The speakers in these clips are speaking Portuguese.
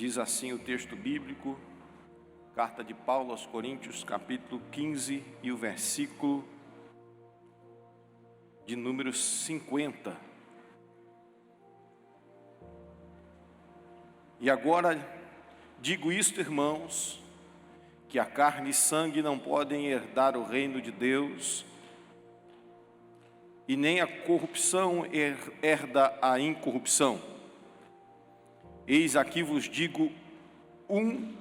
Diz assim o texto bíblico, carta de Paulo aos Coríntios, capítulo 15 e o versículo de número 50. E agora digo isto, irmãos, que a carne e sangue não podem herdar o reino de Deus, e nem a corrupção herda a incorrupção. Eis aqui vos digo um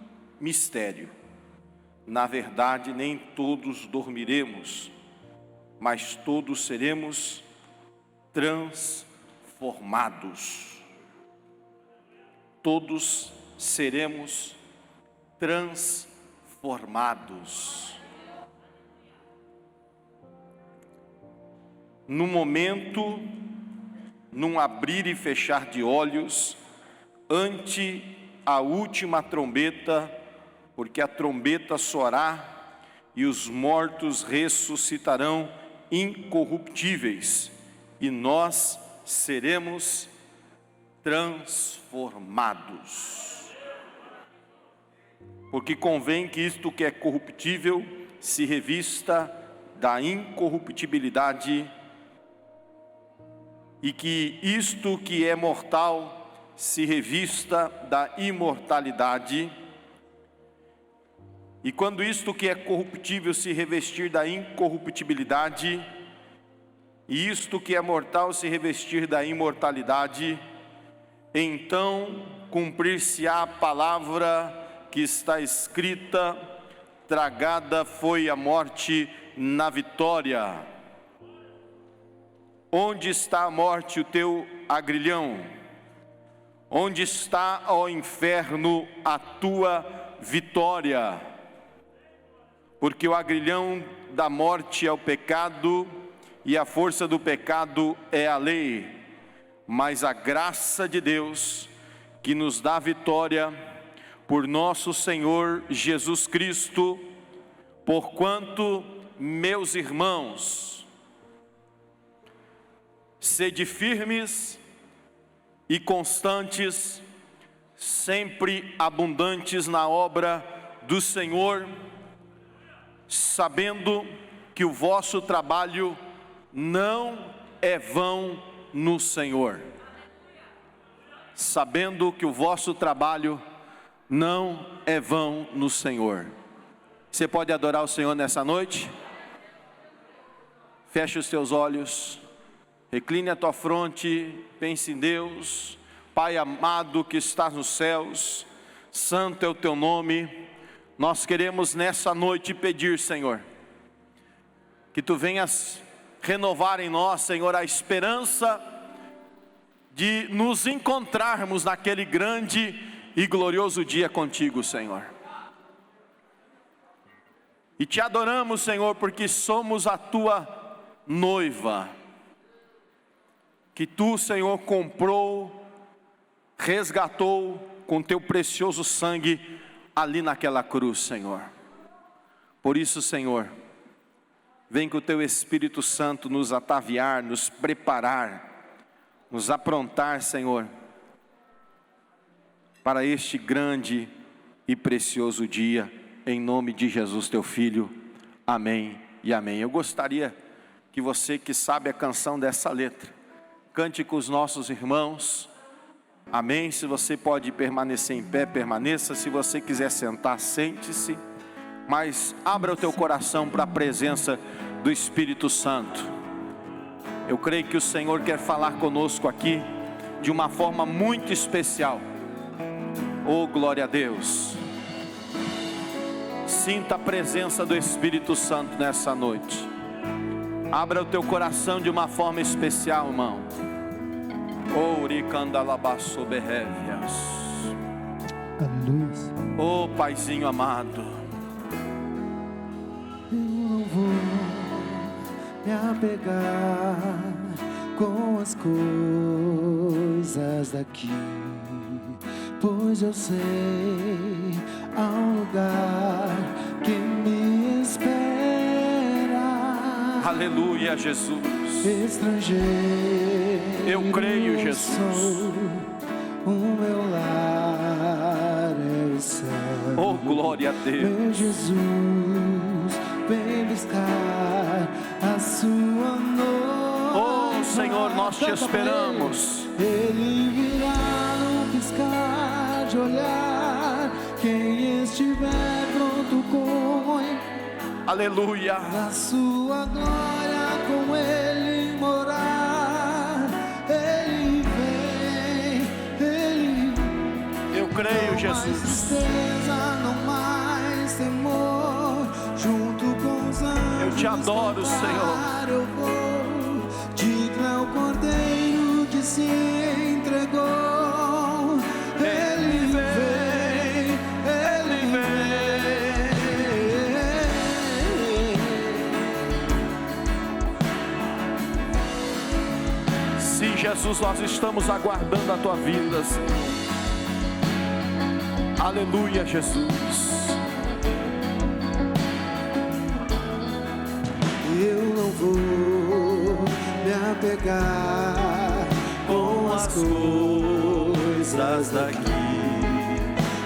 mistério: na verdade nem todos dormiremos, mas todos seremos transformados. Todos seremos transformados. No momento, num abrir e fechar de olhos, ante a última trombeta, porque a trombeta soará e os mortos ressuscitarão incorruptíveis, e nós seremos transformados. Porque convém que isto que é corruptível se revista da incorruptibilidade, e que isto que é mortal se revista da imortalidade. E quando isto que é corruptível se revestir da incorruptibilidade, e isto que é mortal se revestir da imortalidade, então cumprir-se-á a palavra que está escrita: tragada foi a morte na vitória. Onde está a morte, o teu agrilhão? Onde está, ó inferno, a tua vitória? Porque o agrilhão da morte é o pecado, e a força do pecado é a lei. Mas a graça de Deus, que nos dá vitória por nosso Senhor Jesus Cristo, porquanto, meus irmãos, sede firmes e constantes, sempre abundantes na obra do Senhor, sabendo que o vosso trabalho não é vão no Senhor. Sabendo que o vosso trabalho não é vão no Senhor. Você pode adorar o Senhor nessa noite? Feche os teus olhos. Recline a tua fronte, pense em Deus. Pai amado que estás nos céus, santo é o teu nome. Nós queremos nessa noite pedir, Senhor, que tu venhas renovar em nós, Senhor, a esperança de nos encontrarmos naquele grande e glorioso dia contigo, Senhor. E te adoramos, Senhor, porque somos a tua noiva, que tu, Senhor, comprou, resgatou com teu precioso sangue ali naquela cruz, Senhor. Por isso, Senhor, vem com o teu Espírito Santo nos ataviar, nos preparar, nos aprontar, Senhor, para este grande e precioso dia, em nome de Jesus teu Filho. Amém e amém. Eu gostaria que você que sabe a canção dessa letra, cante com os nossos irmãos. Amém. Se você pode permanecer em pé, permaneça. Se você quiser sentar, sente-se. Mas abra o teu coração para a presença do Espírito Santo. Eu creio que o Senhor quer falar conosco aqui de uma forma muito especial. Oh, glória a Deus. Sinta a presença do Espírito Santo nessa noite. Abra o teu coração de uma forma especial, irmão. Aleluia. Oh, Paizinho amado, Eu não vou me apegar com as coisas daqui, pois eu sei há um lugar que me espera. aleluia, Jesus. Estrangeiro, Eu creio, Jesus. sou, o meu lar Oh, glória a Deus. Meu Jesus, vem buscar a sua noiva. Oh, Senhor, nós te esperamos. Ele virá no piscar de olhar. Quem estiver pronto com ele, Aleluia. na sua glória com ele morar. Ele vem, ele Eu creio, não mais Jesus. tristeza, não mais temor. Junto com os anjos Eu te adoro, cantar, Senhor. eu vou. Digno é o Cordeiro que se entregou. Ele vem, ele vem. Sim, Jesus, nós estamos aguardando a tua vinda, Senhor. Aleluia, Jesus. Eu não vou me apegar com as coisas daqui,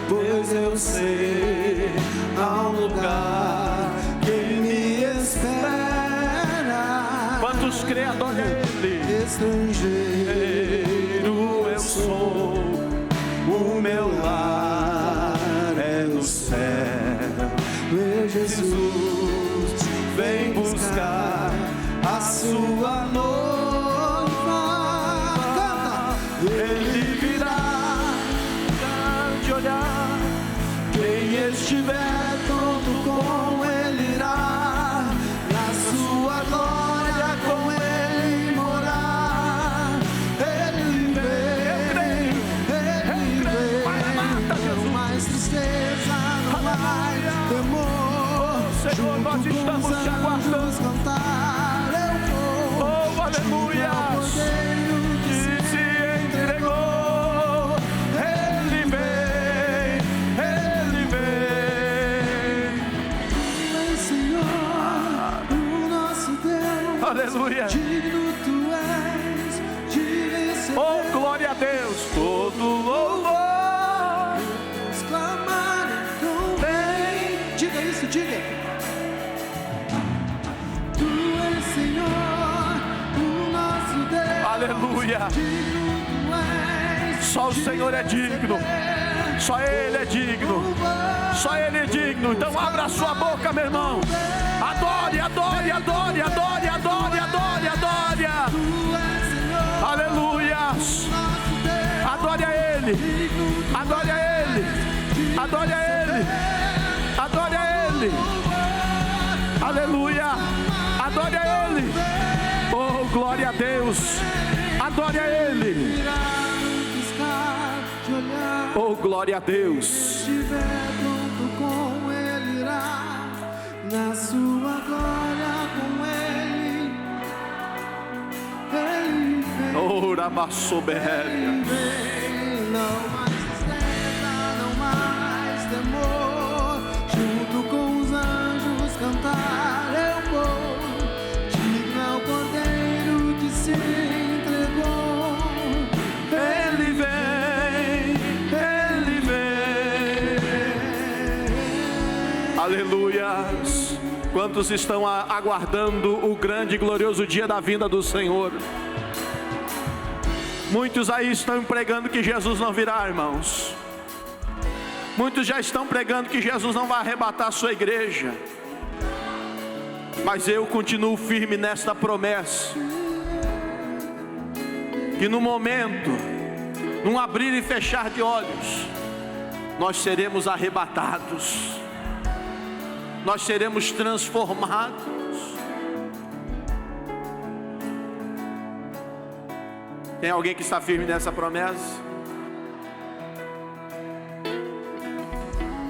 pois eu sei há um lugar que me espera. Quantos crê, adore a Ele. Estrangeiro eu sou, o meu lar é no céu. Meu Jesus, vem buscar a sua noiva. Canta! Ele virá de olhar. Quem estiver pronto com ele irá. Na sua glória com ele morar. Ele vem, ele vem. Não mais tristeza, não mais temor. Senhor, nós estamos te aguardando. Cantar, eu vou. Oh, aleluia. Que se entregou. Ele vem, ele vem. Vem, Senhor, o nosso Deus. Aleluia. Digno tu és de vencer. Oh, glória a Deus. Todo louvor. Exclamar, então vem. Diga isso, diga. Tu és, Senhor, o nosso Deus. Aleluia. Digno tu és. Só o Senhor é digno. Só Ele é digno. Só Ele é digno. Então abra a sua boca, meu irmão. Adore, adore, adore, adore, adore, adore, adore. Aleluia. Adore a Ele. Adore a Ele. Adore a Ele. Adore a Ele. Aleluia. Adore a Ele. Oh, glória a Deus. Adore a Ele. Oh, glória a Deus. Estiver pronto com ele irá. Na sua glória com ele. Ele vem. Oh, Ramassoberrélia. Vem, não mais tristeza, não mais temor. Junto com os anjos cantar eu vou. Digno é o Cordeiro que se entregou. Ele vem, Ele vem. Aleluias. Quantos estão aguardando o grande e glorioso dia da vinda do Senhor? Muitos aí estão pregando que Jesus não virá, irmãos. Muitos já estão pregando que Jesus não vai arrebatar a sua igreja. Mas eu continuo firme nesta promessa, que no momento, num abrir e fechar de olhos, nós seremos arrebatados, nós seremos transformados. Tem alguém que está firme nessa promessa?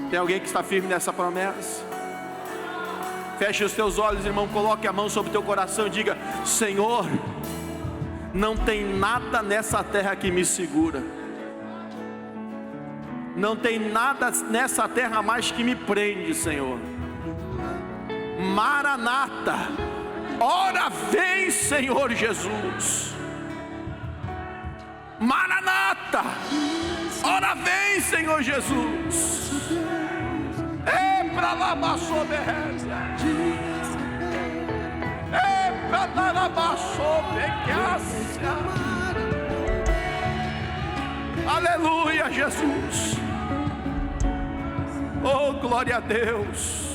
Tem alguém que está firme nessa promessa? Feche os teus olhos, irmão, coloque a mão sobre o teu coração e diga: Senhor, não tem nada nessa terra que me segura. Não tem nada nessa terra mais que me prende, Senhor. Maranata, ora vem, Senhor Jesus. Maranata, ora vem, Senhor Jesus. para lá, baixou berreza. Para lá, baixou bequiácia. Aleluia, Jesus. Oh, glória a Deus.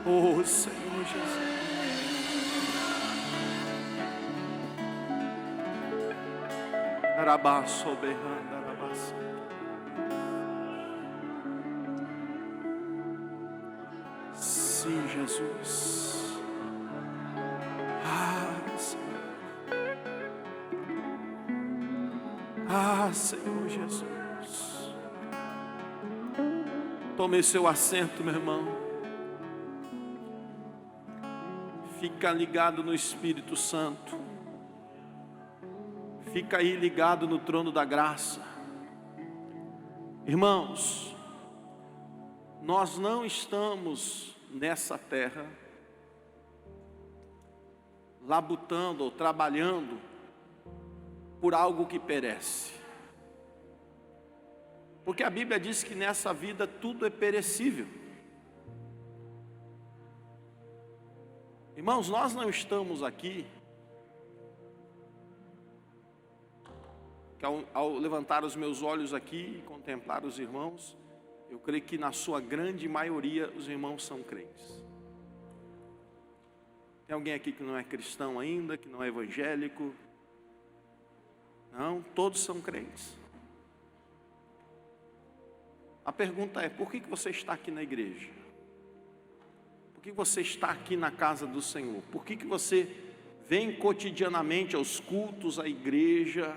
Oh, Senhor Jesus. Arabaço berranda, arabaço. Sim, Jesus. Senhor. Senhor Jesus. Tome seu assento, meu irmão. Fica ligado no Espírito Santo. Fica aí ligado no trono da graça. Irmãos, nós não estamos nessa terra labutando ou trabalhando por algo que perece. Porque a Bíblia diz que nessa vida tudo é perecível. Irmãos, nós não estamos aqui, que ao levantar os meus olhos aqui e contemplar os irmãos, eu creio que na sua grande maioria os irmãos são crentes. Tem alguém aqui que não é cristão ainda, que não é evangélico? Não, todos são crentes. A pergunta é, por que você está aqui na igreja? Por que você está aqui na casa do Senhor? Por que você vem cotidianamente aos cultos, à igreja,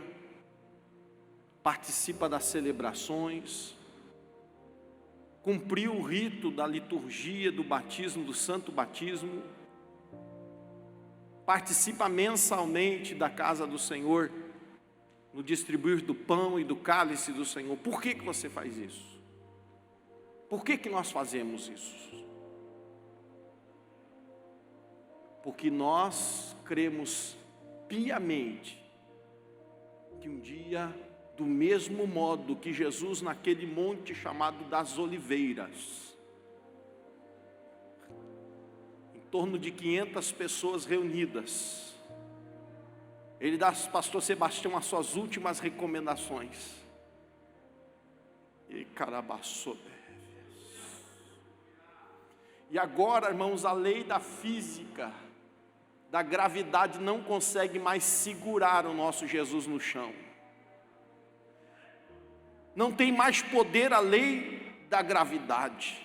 participa das celebrações, cumpriu o rito da liturgia do batismo, do santo batismo, participa mensalmente da casa do Senhor, no distribuir do pão e do cálice do Senhor? Por que você faz isso? Por que nós fazemos isso? Porque nós cremos piamente que um dia, do mesmo modo que Jesus naquele monte chamado das Oliveiras, em torno de 500 pessoas reunidas, ele dá ao pastor Sebastião as suas últimas recomendações. E carabaçou. E agora, irmãos, a lei da física, da gravidade não consegue mais segurar o nosso Jesus no chão. Não tem mais poder a lei da gravidade.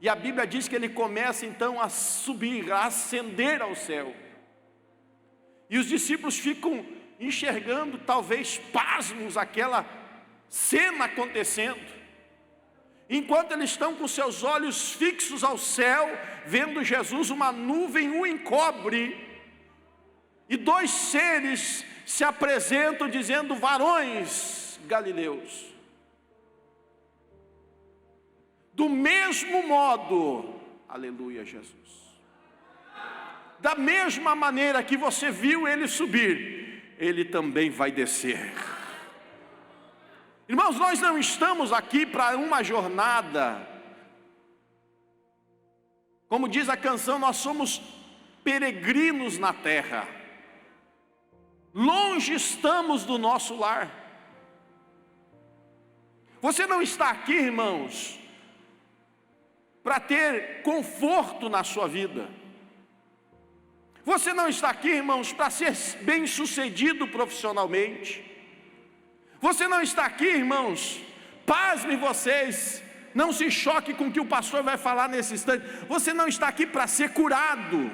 E a Bíblia diz que ele começa então a subir, a ascender ao céu. E os discípulos ficam enxergando, talvez pasmos, aquela cena acontecendo. Enquanto eles estão com seus olhos fixos ao céu, vendo Jesus, uma nuvem o encobre, e dois seres se apresentam dizendo: varões galileus, do mesmo modo, aleluia Jesus, da mesma maneira que você viu ele subir, ele também vai descer. Irmãos, nós não estamos aqui para uma jornada, como diz a canção, nós somos peregrinos na terra, longe estamos do nosso lar. Você não está aqui, irmãos, para ter conforto na sua vida. Você não está aqui, irmãos, para ser bem-sucedido profissionalmente. Você não está aqui, irmãos, pasmem vocês, não se choque com o que o pastor vai falar nesse instante. Você não está aqui para ser curado.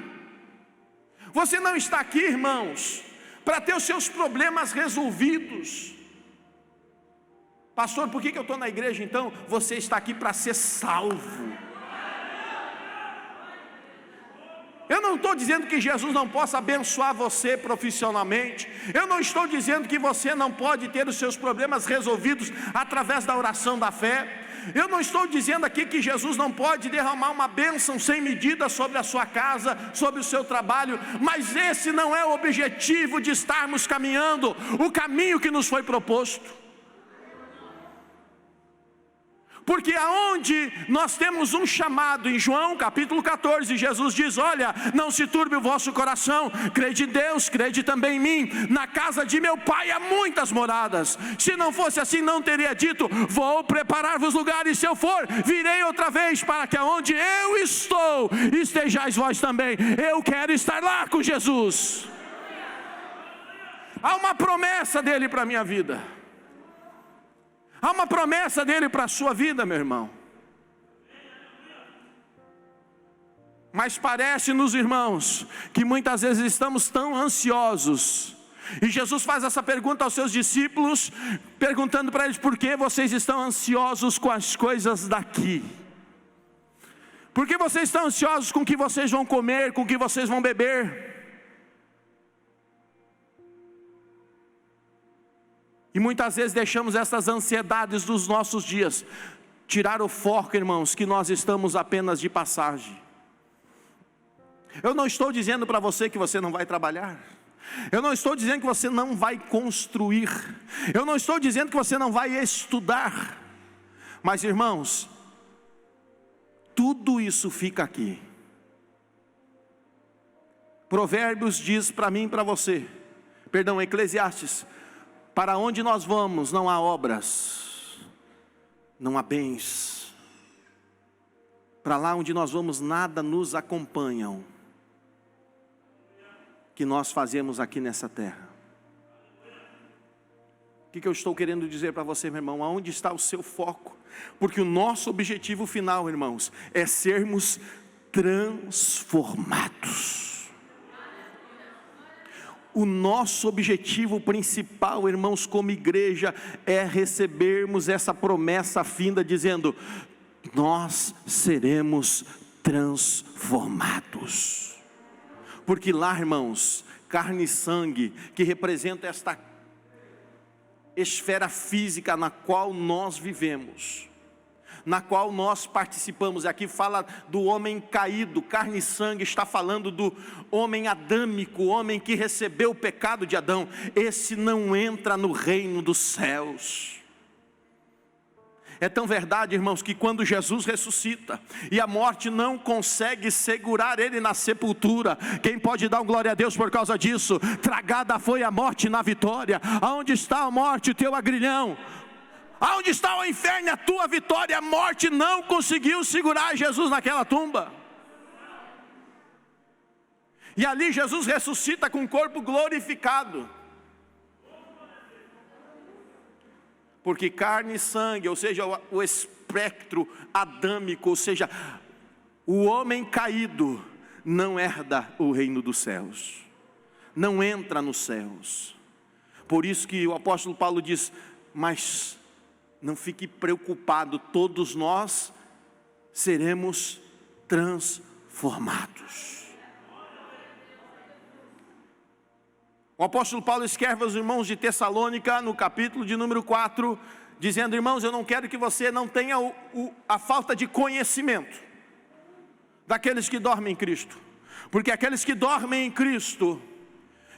Você não está aqui, irmãos, para ter os seus problemas resolvidos. Pastor, por que eu estou na igreja então? Você está aqui para ser salvo. Eu não estou dizendo que Jesus não possa abençoar você profissionalmente. Eu não estou dizendo que você não pode ter os seus problemas resolvidos através da oração da fé. Eu não estou dizendo aqui que Jesus não pode derramar uma bênção sem medida sobre a sua casa, sobre o seu trabalho, mas esse não é o objetivo de estarmos caminhando o caminho que nos foi proposto. Porque aonde nós temos um chamado, em João capítulo 14, Jesus diz: olha, não se turbe o vosso coração, crede em Deus, crede também em mim, na casa de meu pai há muitas moradas, se não fosse assim não teria dito, vou preparar-vos lugares, se eu for, virei outra vez, para que aonde eu estou, estejais vós também. Eu quero estar lá com Jesus. Há uma promessa dele para a minha vida. Há uma promessa dele para a sua vida, meu irmão. Mas parece-nos, irmãos, que muitas vezes estamos tão ansiosos. E Jesus faz essa pergunta aos seus discípulos, perguntando para eles: por que vocês estão ansiosos com as coisas daqui? Por que vocês estão ansiosos com o que vocês vão comer, com o que vocês vão beber? E muitas vezes deixamos essas ansiedades dos nossos dias tirar o foco, irmãos, que nós estamos apenas de passagem. Eu não estou dizendo para você que você não vai trabalhar. Eu não estou dizendo que você não vai construir. Eu não estou dizendo que você não vai estudar. Mas, irmãos, tudo isso fica aqui. Provérbios diz para mim e para você, Eclesiastes: para onde nós vamos não há obras, não há bens. Para lá onde nós vamos nada nos acompanham, que nós fazemos aqui nessa terra. O que eu estou querendo dizer para você, meu irmão? Aonde está o seu foco? Porque o nosso objetivo final, irmãos, é sermos transformados. O nosso objetivo principal, irmãos, como igreja, é recebermos essa promessa finda, dizendo: nós seremos transformados. Porque lá, irmãos, carne e sangue, que representa esta esfera física na qual nós vivemos, na qual nós participamos. Aqui fala do homem caído, carne e sangue, está falando do homem adâmico, o homem que recebeu o pecado de Adão. Esse não entra no reino dos céus. É tão verdade, irmãos, que quando Jesus ressuscita e a morte não consegue segurar ele na sepultura, quem pode dar um glória a Deus por causa disso? Tragada foi a morte na vitória. Aonde está a morte, o teu agrilhão? Aonde está o inferno e a tua vitória? A morte não conseguiu segurar Jesus naquela tumba. E ali Jesus ressuscita com o corpo glorificado. Porque carne e sangue, ou seja, o espectro adâmico, ou seja, o homem caído, não herda o reino dos céus. Não entra nos céus. Por isso que o apóstolo Paulo diz: mas não fique preocupado, todos nós seremos transformados. O apóstolo Paulo escreve aos irmãos de Tessalônica, no capítulo de número 4, dizendo: irmãos, eu não quero que você não tenha a falta de conhecimento daqueles que dormem em Cristo. Porque aqueles que dormem em Cristo,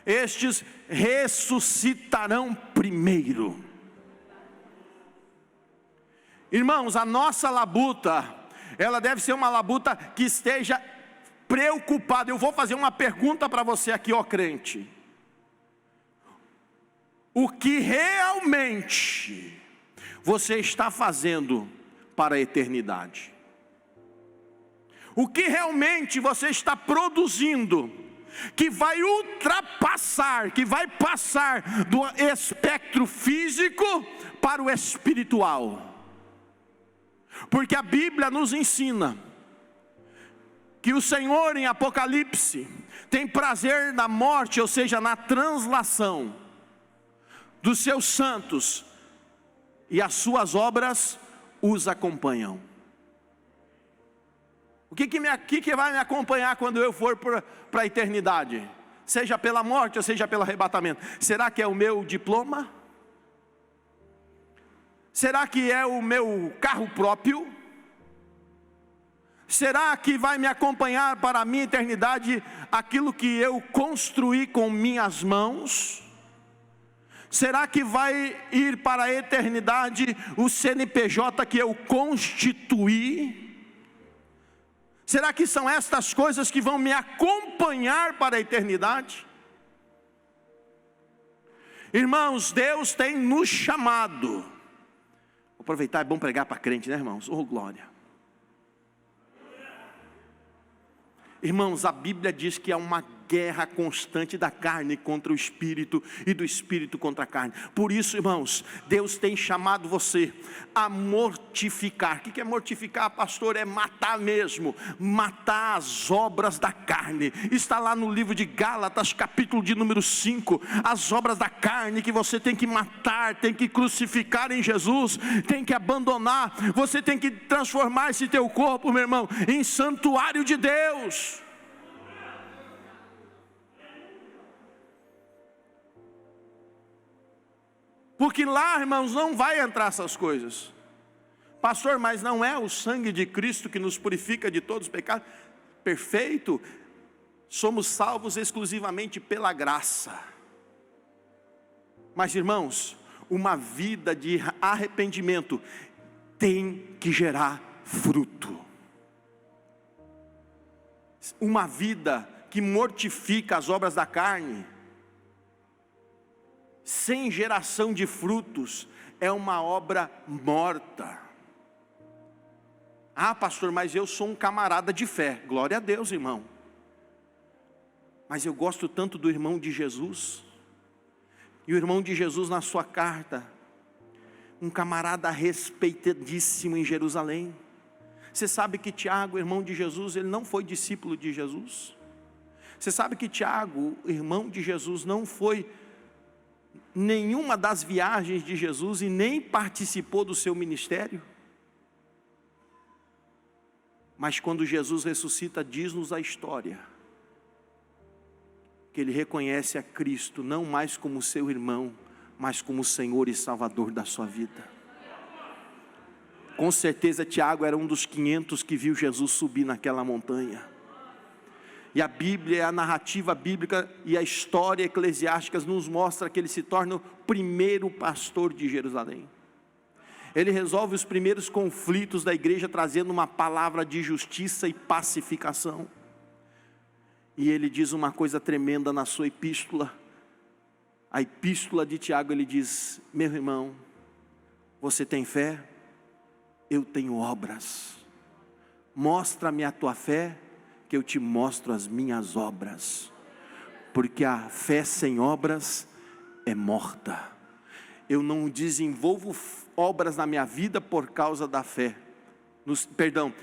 estes ressuscitarão primeiro. Irmãos, a nossa labuta, ela deve ser uma labuta que esteja preocupada. Eu vou fazer uma pergunta para você aqui, ó crente: o que realmente você está fazendo para a eternidade? O que realmente você está produzindo que vai ultrapassar, que vai passar do espectro físico para o espiritual? Porque a Bíblia nos ensina que o Senhor em Apocalipse tem prazer na morte, ou seja, na translação dos seus santos, e as suas obras os acompanham. O que vai me acompanhar quando eu for para a eternidade? Seja pela morte ou seja pelo arrebatamento. Será que é o meu diploma? Será que é o meu carro próprio? Será que vai me acompanhar para a minha eternidade aquilo que eu construí com minhas mãos? Será que vai ir para a eternidade o CNPJ que eu constituí? Será que são estas coisas que vão me acompanhar para a eternidade? Irmãos, Deus tem nos chamado. Vou aproveitar, é bom pregar para crente, né, irmãos? Oh, glória. Irmãos, a Bíblia diz que há uma guerra constante da carne contra o espírito e do espírito contra a carne. Por isso, irmãos, Deus tem chamado você a mortificar. O que é mortificar, pastor? É matar mesmo, matar as obras da carne. Está lá no livro de Gálatas, capítulo de número 5, as obras da carne que você tem que matar, tem que crucificar em Jesus, tem que abandonar. Você tem que transformar esse teu corpo, meu irmão, em santuário de Deus. Porque lá, irmãos, não vai entrar essas coisas. Pastor, mas não é o sangue de Cristo que nos purifica de todos os pecados? Perfeito. Somos salvos exclusivamente pela graça. Mas, irmãos, uma vida de arrependimento tem que gerar fruto. Uma vida que mortifica as obras da carne, sem geração de frutos, é uma obra morta. Ah, pastor, mas eu sou um camarada de fé. Glória a Deus, irmão. Mas eu gosto tanto do irmão de Jesus. E o irmão de Jesus, na sua carta, um camarada respeitadíssimo em Jerusalém. Você sabe que Tiago, irmão de Jesus, ele não foi discípulo de Jesus. Você sabe que Tiago, irmão de Jesus, não foi nenhuma das viagens de Jesus e nem participou do seu ministério. Mas quando Jesus ressuscita, diz-nos a história que ele reconhece a Cristo não mais como seu irmão, mas como Senhor e Salvador da sua vida. Com certeza Tiago era um dos 500 que viu Jesus subir naquela montanha. E a Bíblia, a narrativa bíblica e a história eclesiástica nos mostra que ele se torna o primeiro pastor de Jerusalém. Ele resolve os primeiros conflitos da igreja, trazendo uma palavra de justiça e pacificação. E ele diz uma coisa tremenda na sua epístola. A epístola de Tiago, ele diz: meu irmão, você tem fé? Eu tenho obras. Mostra-me a tua fé, que eu te mostro as minhas obras. Porque a fé sem obras é morta. Eu não desenvolvo obras na minha vida por causa da fé.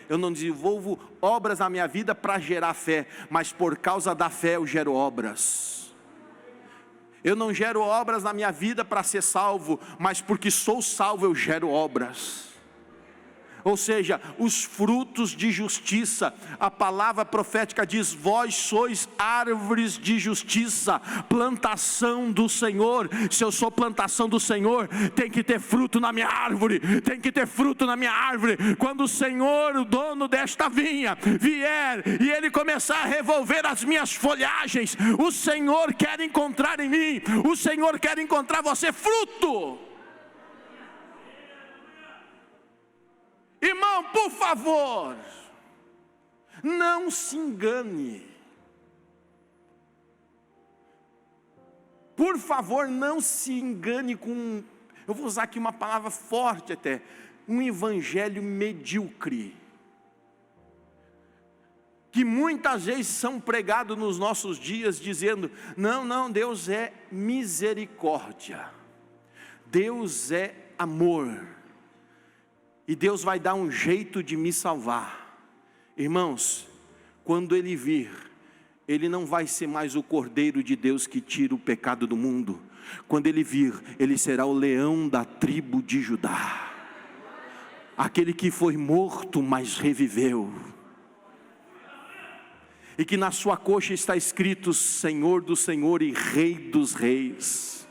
Eu não desenvolvo obras na minha vida para gerar fé, mas por causa da fé eu gero obras. Eu não gero obras na minha vida para ser salvo, mas porque sou salvo eu gero obras. Ou seja, os frutos de justiça. A palavra profética diz: vós sois árvores de justiça, plantação do Senhor. Se eu sou plantação do Senhor, tem que ter fruto na minha árvore. Tem que ter fruto na minha árvore. Quando o Senhor, o dono desta vinha, vier e Ele começar a revolver as minhas folhagens, o Senhor quer encontrar em mim, o Senhor quer encontrar você fruto. Irmão, por favor, não se engane. Por favor, não se engane com, eu vou usar aqui uma palavra forte até, um evangelho medíocre, que muitas vezes são pregados nos nossos dias, dizendo: não, Deus é misericórdia, Deus é amor, e Deus vai dar um jeito de me salvar. Irmãos, quando Ele vir, Ele não vai ser mais o Cordeiro de Deus que tira o pecado do mundo. Quando Ele vir, Ele será o leão da tribo de Judá, aquele que foi morto, mas reviveu, e que na sua coxa está escrito: Senhor do Senhor e Rei dos Reis.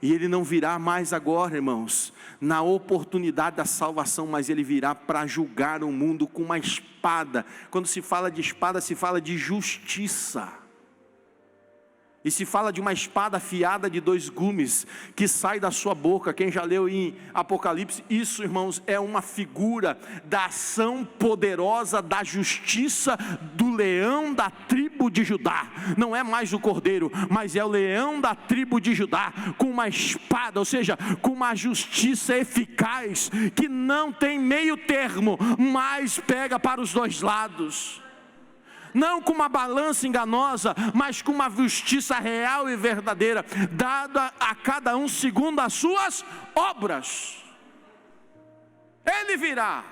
E Ele não virá mais agora, irmãos, na oportunidade da salvação, mas Ele virá para julgar o mundo com uma espada. Quando se fala de espada, se fala de justiça. E se fala de uma espada afiada de 2 gumes, que sai da sua boca. Quem já leu em Apocalipse, isso, irmãos, é uma figura da ação poderosa da justiça do leão da tribo de Judá. Não é mais o cordeiro, mas é o leão da tribo de Judá, com uma espada, ou seja, com uma justiça eficaz, que não tem meio termo, mas pega para os 2 lados. Não com uma balança enganosa, mas com uma justiça real e verdadeira, dada a cada um segundo as suas obras. Ele virá.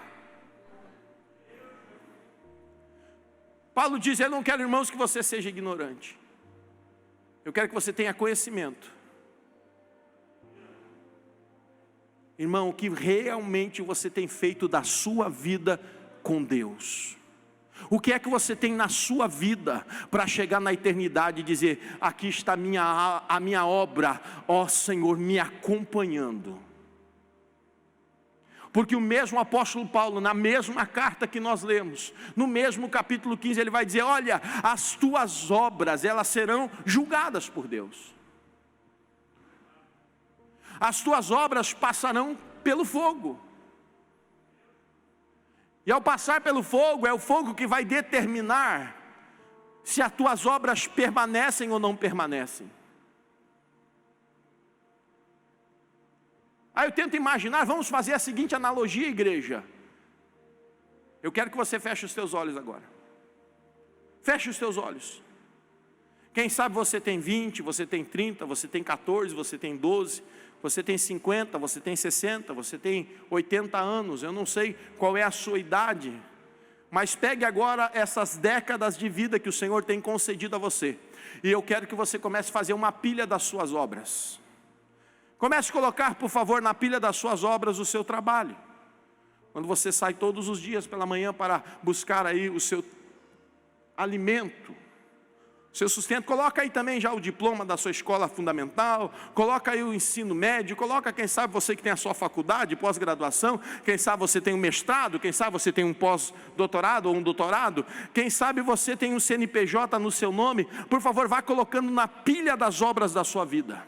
Paulo diz: eu não quero, irmãos, que você seja ignorante. Eu quero que você tenha conhecimento. Irmão, o que realmente você tem feito da sua vida com Deus? O que é que você tem na sua vida para chegar na eternidade e dizer: aqui está a minha obra, ó Senhor, me acompanhando? Porque o mesmo apóstolo Paulo, na mesma carta que nós lemos, no mesmo capítulo 15, ele vai dizer: olha, as tuas obras, elas serão julgadas por Deus. As tuas obras passarão pelo fogo. E ao passar pelo fogo, é o fogo que vai determinar se as tuas obras permanecem ou não permanecem. Aí eu tento imaginar, vamos fazer a seguinte analogia, igreja. Eu quero que você feche os teus olhos agora. Feche os teus olhos. Quem sabe você tem 20, você tem 30, você tem 14, você tem 12... Você tem 50, você tem 60, você tem 80 anos, eu não sei qual é a sua idade, mas pegue agora essas décadas de vida que o Senhor tem concedido a você, e eu quero que você comece a fazer uma pilha das suas obras. Comece a colocar, por favor, na pilha das suas obras o seu trabalho. Quando você sai todos os dias pela manhã para buscar aí o seu alimento, seu sustento, coloca aí também já o diploma da sua escola fundamental, coloca aí o ensino médio, coloca, quem sabe você que tem a sua faculdade, pós-graduação, quem sabe você tem um mestrado, quem sabe você tem um pós-doutorado ou um doutorado, quem sabe você tem um CNPJ no seu nome. Por favor, vá colocando na pilha das obras da sua vida.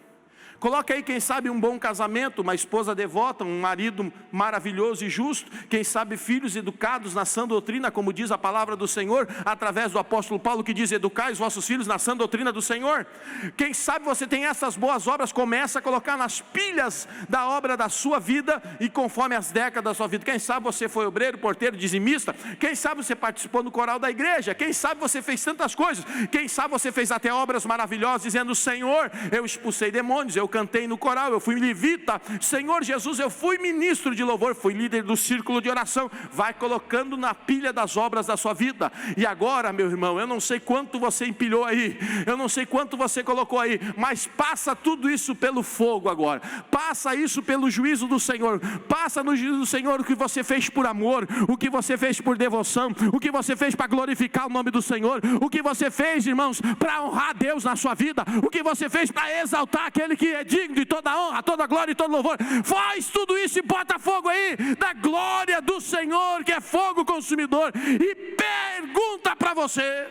Coloca aí, quem sabe, um bom casamento, uma esposa devota, um marido maravilhoso e justo, quem sabe filhos educados na sã doutrina, como diz a palavra do Senhor, através do apóstolo Paulo, que diz: educai os vossos filhos na sã doutrina do Senhor. Quem sabe você tem essas boas obras, começa a colocar nas pilhas da obra da sua vida, e conforme as décadas da sua vida. Quem sabe você foi obreiro, porteiro, dizimista, quem sabe você participou no coral da igreja, quem sabe você fez tantas coisas, quem sabe você fez até obras maravilhosas, dizendo: Senhor, eu expulsei demônios, eu cantei no coral, eu fui levita, Senhor Jesus, eu fui ministro de louvor, fui líder do círculo de oração. Vai colocando na pilha das obras da sua vida. E agora, meu irmão, eu não sei quanto você empilhou aí, eu não sei quanto você colocou aí, mas passa tudo isso pelo fogo agora, passa isso pelo juízo do Senhor, passa no juízo do Senhor o que você fez por amor, o que você fez por devoção, o que você fez para glorificar o nome do Senhor, o que você fez, irmãos, para honrar Deus na sua vida, o que você fez para exaltar aquele que é digno de toda honra, toda glória e todo louvor. Faz tudo isso e bota fogo aí, da glória do Senhor, que é fogo consumidor, e pergunta para você: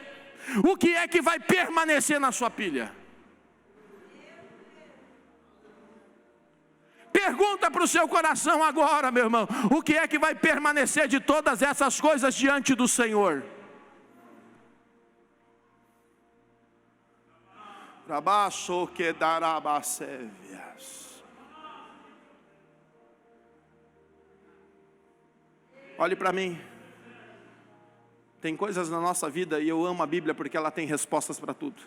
o que é que vai permanecer na sua pilha? Pergunta para o seu coração agora, meu irmão: o que é que vai permanecer de todas essas coisas diante do Senhor? Rabaço que darabasévias. Olhe para mim. Tem coisas na nossa vida, e eu amo a Bíblia porque ela tem respostas para tudo.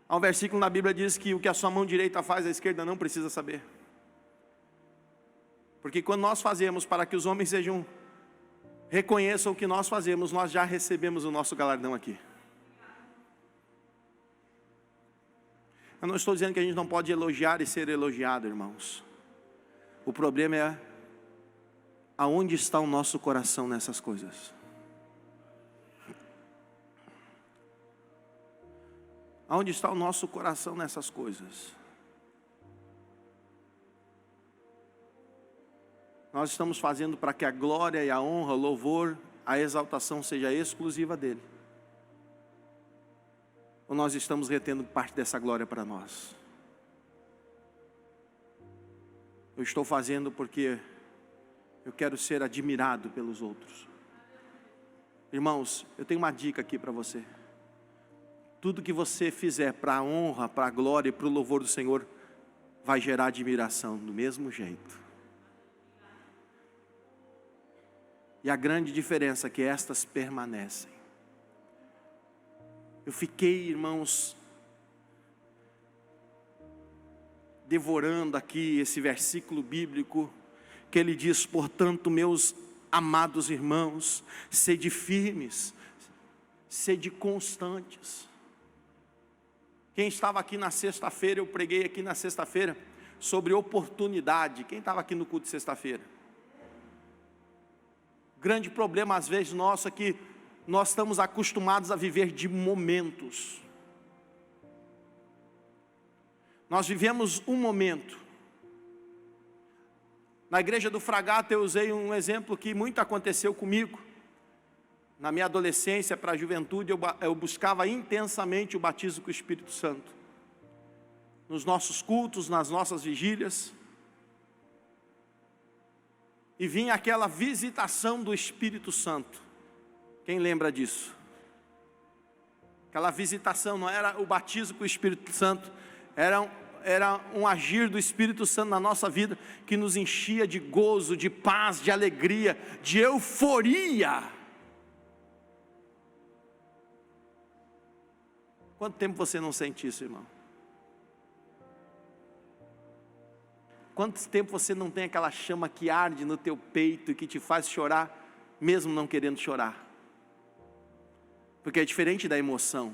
Há um versículo na Bíblia que diz que o que a sua mão direita faz, a esquerda não precisa saber. Porque quando nós fazemos para que os homens reconheçam o que nós fazemos, nós já recebemos o nosso galardão aqui. Eu não estou dizendo que a gente não pode elogiar e ser elogiado, irmãos. O problema é aonde está o nosso coração nessas coisas. Aonde está o nosso coração nessas coisas? nós estamos fazendo para que a glória e a honra, o louvor, a exaltação seja exclusiva dele? Ou nós estamos retendo parte dessa glória para nós? Eu estou fazendo porque eu quero ser admirado pelos outros. Irmãos, eu tenho uma dica aqui para você. Tudo que você fizer para a honra, para a glória e para o louvor do Senhor, vai gerar admiração do mesmo jeito. E a grande diferença é que estas permanecem. Eu fiquei, irmãos, devorando aqui esse versículo bíblico, que ele diz: portanto, meus amados irmãos, sede firmes, sede constantes. Quem estava aqui na sexta-feira, eu preguei aqui na sexta-feira, sobre oportunidade. Quem estava aqui no culto de sexta-feira? Grande problema às vezes nosso é que nós estamos acostumados a viver de momentos. Nós vivemos um momento. Na igreja do Fragata eu usei um exemplo que muito aconteceu comigo. Na minha adolescência para a juventude eu buscava intensamente o batismo com o Espírito Santo. Nos nossos cultos, nas nossas vigílias. E vinha aquela visitação do Espírito Santo. Quem lembra disso? Aquela visitação não era o batismo com o Espírito Santo, era um agir do Espírito Santo na nossa vida, que nos enchia de gozo, de paz, de alegria, de euforia. Quanto tempo você não sente isso, irmão? Quanto tempo você não tem aquela chama que arde no teu peito e que te faz chorar, mesmo não querendo chorar? Porque é diferente da emoção.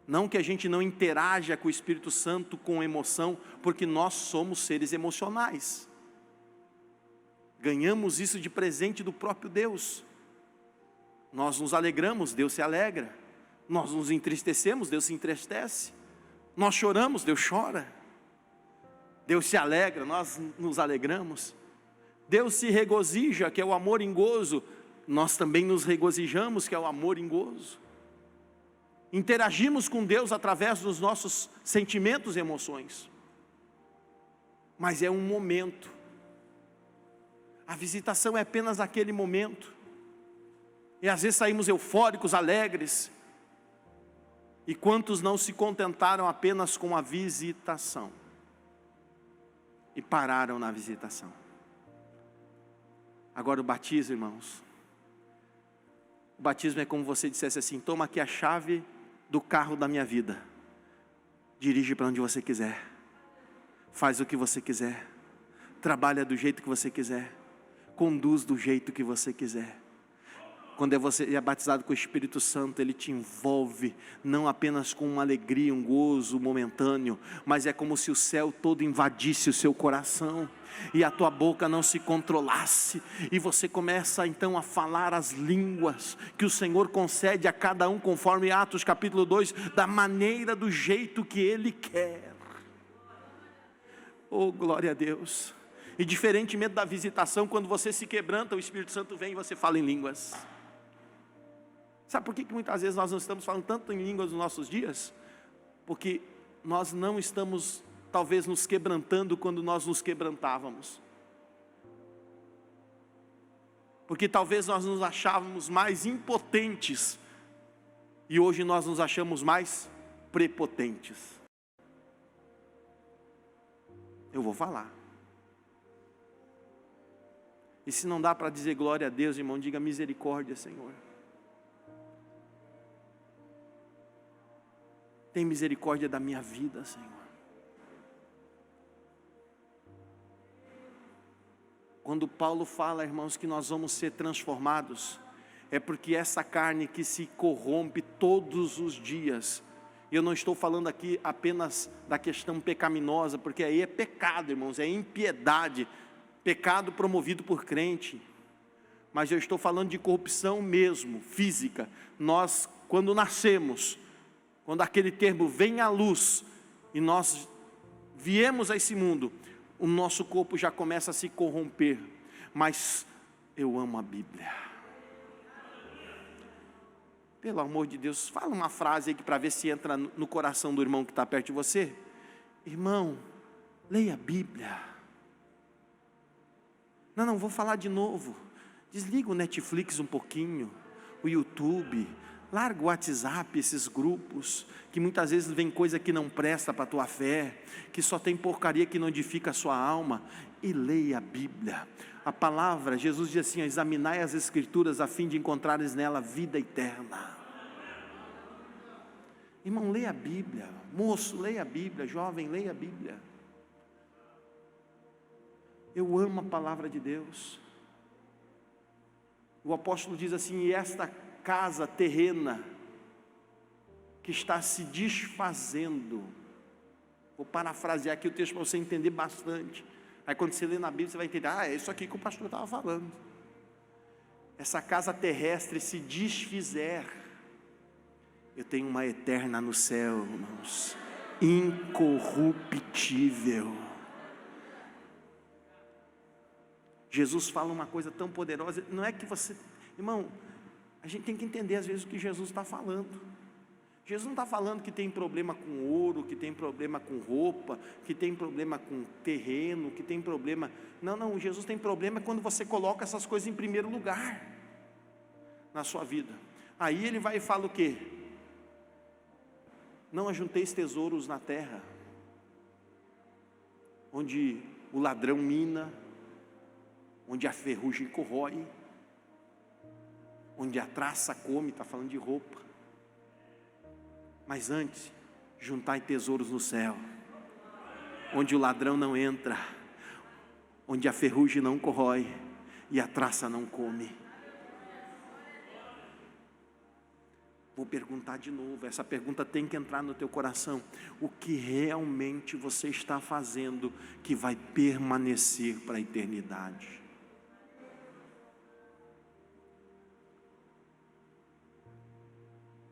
Não que a gente não interaja com o Espírito Santo com emoção, porque nós somos seres emocionais. Ganhamos isso de presente do próprio Deus. Nós nos alegramos, Deus se alegra. Nós nos entristecemos, Deus se entristece. Nós choramos, Deus chora. Deus se alegra, nós nos alegramos. Deus se regozija, que é o amor em gozo. Nós também nos regozijamos, que é o amor em gozo. Interagimos com Deus através dos nossos sentimentos e emoções. Mas é um momento. A visitação é apenas aquele momento. E às vezes saímos eufóricos, alegres. E quantos não se contentaram apenas com a visitação? E pararam na visitação. Agora o batismo, irmãos. O batismo é como você dissesse assim: toma aqui a chave do carro da minha vida. Dirige para onde você quiser. Faz o que você quiser. Trabalha do jeito que você quiser. Conduz do jeito que você quiser. Quando você é batizado com o Espírito Santo, ele te envolve, não apenas com uma alegria, um gozo momentâneo, mas é como se o céu todo invadisse o seu coração, e a tua boca não se controlasse, e você começa então a falar as línguas, que o Senhor concede a cada um, conforme Atos capítulo 2, da maneira, do jeito que Ele quer. Oh, glória a Deus! E diferentemente da visitação, quando você se quebranta, o Espírito Santo vem e você fala em línguas. Sabe por que muitas vezes nós não estamos falando tanto em línguas nos nossos dias? Porque nós não estamos, talvez, nos quebrantando quando nós nos quebrantávamos. Porque talvez nós nos achávamos mais impotentes, e hoje nós nos achamos mais prepotentes. Eu vou falar. E se não dá para dizer glória a Deus, irmão, diga misericórdia, Senhor. Tem misericórdia da minha vida, Senhor. Quando Paulo fala, irmãos, que nós vamos ser transformados, é porque essa carne que se corrompe todos os dias, e eu não estou falando aqui apenas da questão pecaminosa, porque aí é pecado, irmãos, é impiedade, pecado promovido por crente, mas eu estou falando de corrupção mesmo, física. Nós, quando nascemos, quando aquele termo vem à luz, e nós viemos a esse mundo, o nosso corpo já começa a se corromper. Mas eu amo a Bíblia. Pelo amor de Deus, fala uma frase aqui para ver se entra no coração do irmão que está perto de você. Irmão, leia a Bíblia. Não, vou falar de novo. Desliga o Netflix um pouquinho, o YouTube, larga o WhatsApp, esses grupos, que muitas vezes vem coisa que não presta para a tua fé, que só tem porcaria que não edifica a sua alma, e leia a Bíblia. A palavra, Jesus diz assim: examinai as Escrituras a fim de encontrares nela vida eterna. Irmão, leia a Bíblia. Moço, leia a Bíblia. Jovem, leia a Bíblia. Eu amo a palavra de Deus. O apóstolo diz assim: e esta casa terrena que está se desfazendo, vou parafrasear aqui o texto para você entender bastante. Aí quando você lê na Bíblia, você vai entender: é isso aqui que o pastor estava falando. Essa casa terrestre se desfizer, eu tenho uma eterna no céu, irmãos, incorruptível. Jesus fala uma coisa tão poderosa, não é que você, irmão, a gente tem que entender às vezes o que Jesus está falando. Jesus não está falando que tem problema com ouro, que tem problema com roupa, que tem problema com terreno, que tem problema, não, Jesus tem problema quando você coloca essas coisas em primeiro lugar na sua vida. Aí ele vai e fala o quê? Não ajunteis tesouros na terra, onde o ladrão mina, onde a ferrugem corrói, onde a traça come, está falando de roupa. Mas antes, juntai tesouros no céu, onde o ladrão não entra, onde a ferrugem não corrói e a traça não come. Vou perguntar de novo, essa pergunta tem que entrar no teu coração: o que realmente você está fazendo que vai permanecer para a eternidade?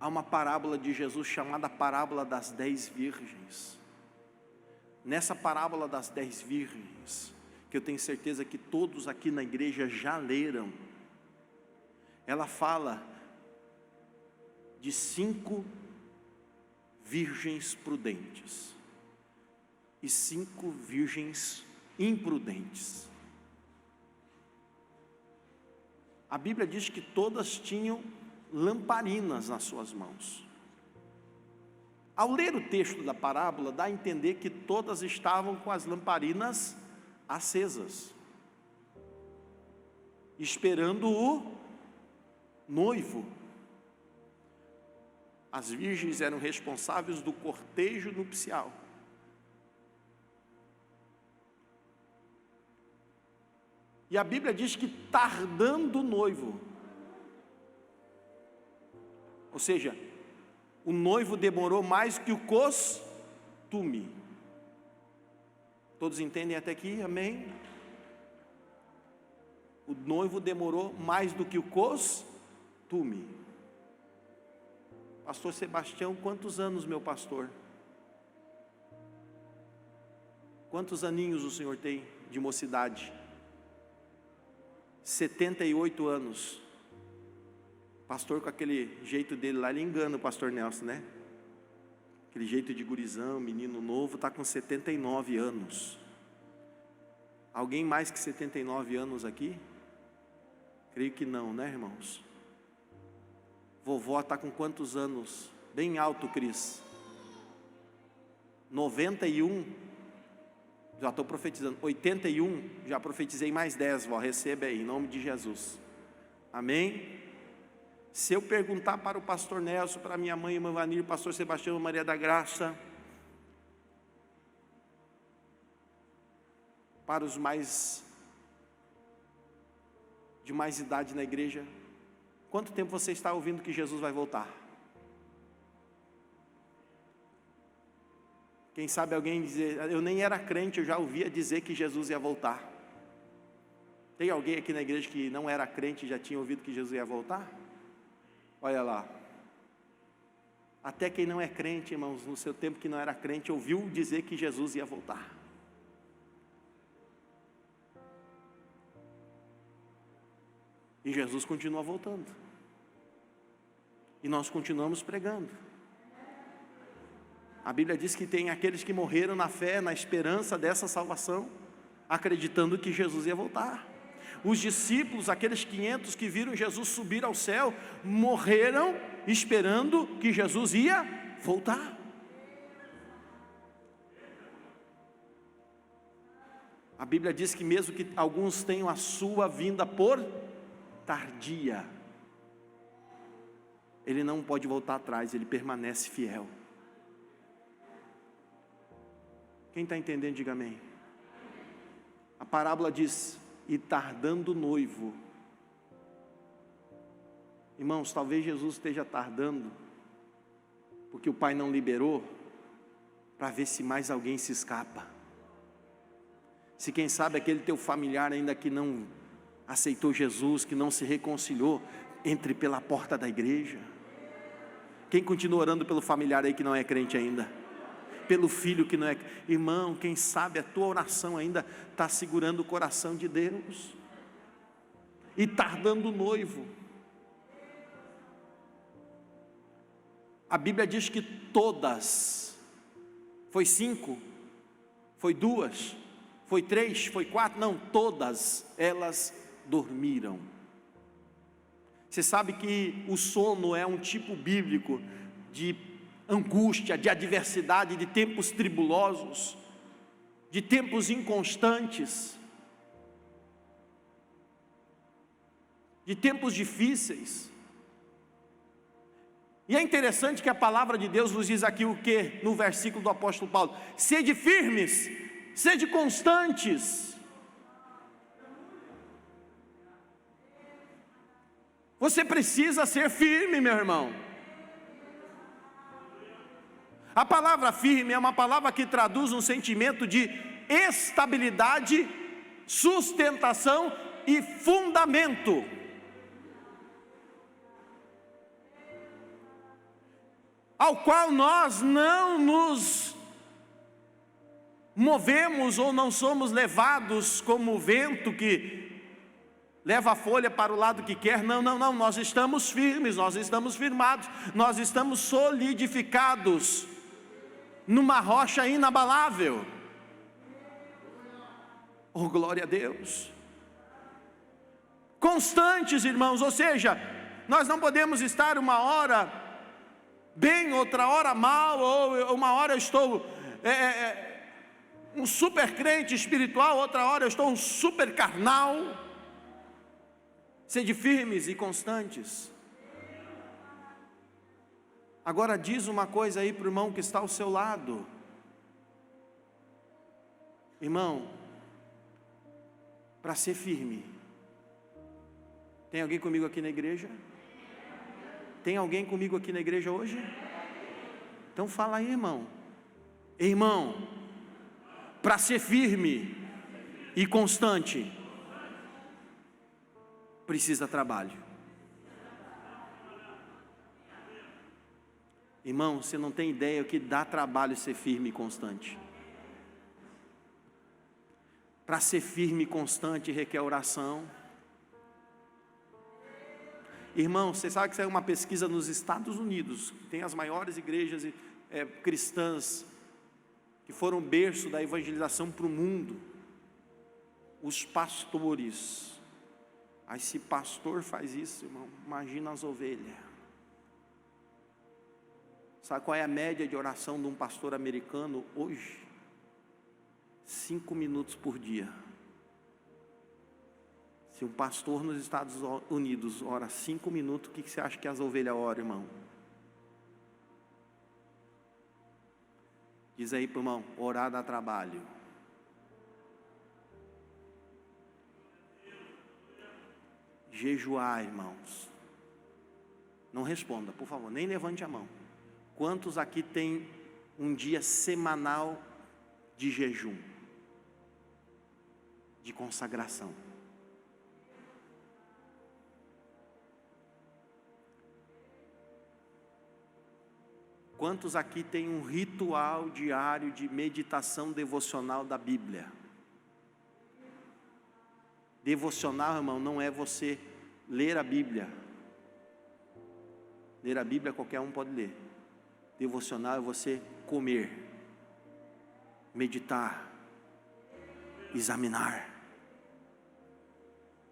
Há uma parábola de Jesus chamada parábola das 10 virgens. Nessa parábola das 10 virgens, que eu tenho certeza que todos aqui na igreja já leram, ela fala de 5 virgens prudentes e 5 virgens imprudentes. A Bíblia diz que todas tinham lamparinas nas suas mãos. Ao ler o texto da parábola, dá a entender que todas estavam com as lamparinas acesas, esperando o noivo. As virgens eram responsáveis do cortejo nupcial. E a Bíblia diz que tardando o noivo, ou seja, o noivo demorou mais que o costume. Todos entendem até aqui? Amém? O noivo demorou mais do que o costume. Pastor Sebastião, quantos anos, meu pastor? Quantos aninhos o senhor tem de mocidade? 78 anos. Pastor com aquele jeito dele lá, ele engana o pastor Nelson, né? Aquele jeito de gurizão, menino novo, está com 79 anos. Alguém mais que 79 anos aqui? Creio que não, né, irmãos? Vovó está com quantos anos? Bem alto, Cris. 91. Já estou profetizando. 81. Já profetizei mais 10, vó. Receba aí, em nome de Jesus. Amém? Se eu perguntar para o pastor Nelson, para minha mãe, irmã Vanir, pastor Sebastião, Maria da Graça, para os de mais idade na igreja, quanto tempo você está ouvindo que Jesus vai voltar? Quem sabe alguém dizer: eu nem era crente, eu já ouvia dizer que Jesus ia voltar. Tem alguém aqui na igreja que não era crente e já tinha ouvido que Jesus ia voltar? Olha lá. Até quem não é crente, irmãos, no seu tempo que não era crente, ouviu dizer que Jesus ia voltar. E Jesus continua voltando. E nós continuamos pregando. A Bíblia diz que tem aqueles que morreram na fé, na esperança dessa salvação, acreditando que Jesus ia voltar. Os discípulos, aqueles 500 que viram Jesus subir ao céu, morreram esperando que Jesus ia voltar. A Bíblia diz que mesmo que alguns tenham a sua vinda por tardia, ele não pode voltar atrás, ele permanece fiel. Quem está entendendo, diga amém. A parábola diz: e tardando o noivo. Irmãos, talvez Jesus esteja tardando, porque o Pai não liberou, para ver se mais alguém se escapa. Se quem sabe aquele teu familiar ainda que não aceitou Jesus, que não se reconciliou, entre pela porta da igreja. Quem continua orando pelo familiar aí que não é crente ainda? Pelo filho que não é... Irmão, quem sabe a tua oração ainda está segurando o coração de Deus. E tardando o noivo. A Bíblia diz que todas, foi 5, foi 2, foi 3, foi 4, não, todas elas dormiram. Você sabe que o sono é um tipo bíblico de angústia, de adversidade, de tempos tribulosos, de tempos inconstantes, de tempos difíceis. E é interessante que a palavra de Deus nos diz aqui o que? No versículo do apóstolo Paulo: sede firmes, sede constantes. Você precisa ser firme, meu irmão. A palavra firme é uma palavra que traduz um sentimento de estabilidade, sustentação e fundamento. Ao qual nós não nos movemos ou não somos levados como o vento que leva a folha para o lado que quer. Não, nós estamos firmes, nós estamos firmados, nós estamos solidificados numa rocha inabalável. Oh, glória a Deus. Constantes, irmãos, ou seja, nós não podemos estar uma hora bem, outra hora mal, ou uma hora eu estou um super crente espiritual, outra hora eu estou um super carnal. Sede firmes e constantes. Agora diz uma coisa aí para o irmão que está ao seu lado. Irmão, para ser firme, tem alguém comigo aqui na igreja? Tem alguém comigo aqui na igreja hoje? Então fala aí, irmão. Irmão, para ser firme e constante, precisa trabalho. Irmão, você não tem ideia o que dá trabalho ser firme e constante. Para ser firme e constante requer oração. Irmão, você sabe que saiu uma pesquisa nos Estados Unidos, tem as maiores igrejas cristãs que foram berço da evangelização para o mundo. Os pastores. Aí se pastor faz isso, irmão, imagina as ovelhas. Sabe qual é a média de oração de um pastor americano hoje? 5 minutos por dia. Se um pastor nos Estados Unidos ora 5 minutos, o que você acha que as ovelhas oram, irmão? Diz aí para o irmão: orar dá trabalho. Jejuar, irmãos. Não responda, por favor, nem levante a mão. Quantos aqui tem um dia semanal de jejum, de consagração? Quantos aqui tem um ritual diário de meditação devocional da Bíblia? Devocional, irmão, não é você ler a Bíblia. Ler a Bíblia qualquer um pode ler. Devocional é você comer, meditar, examinar,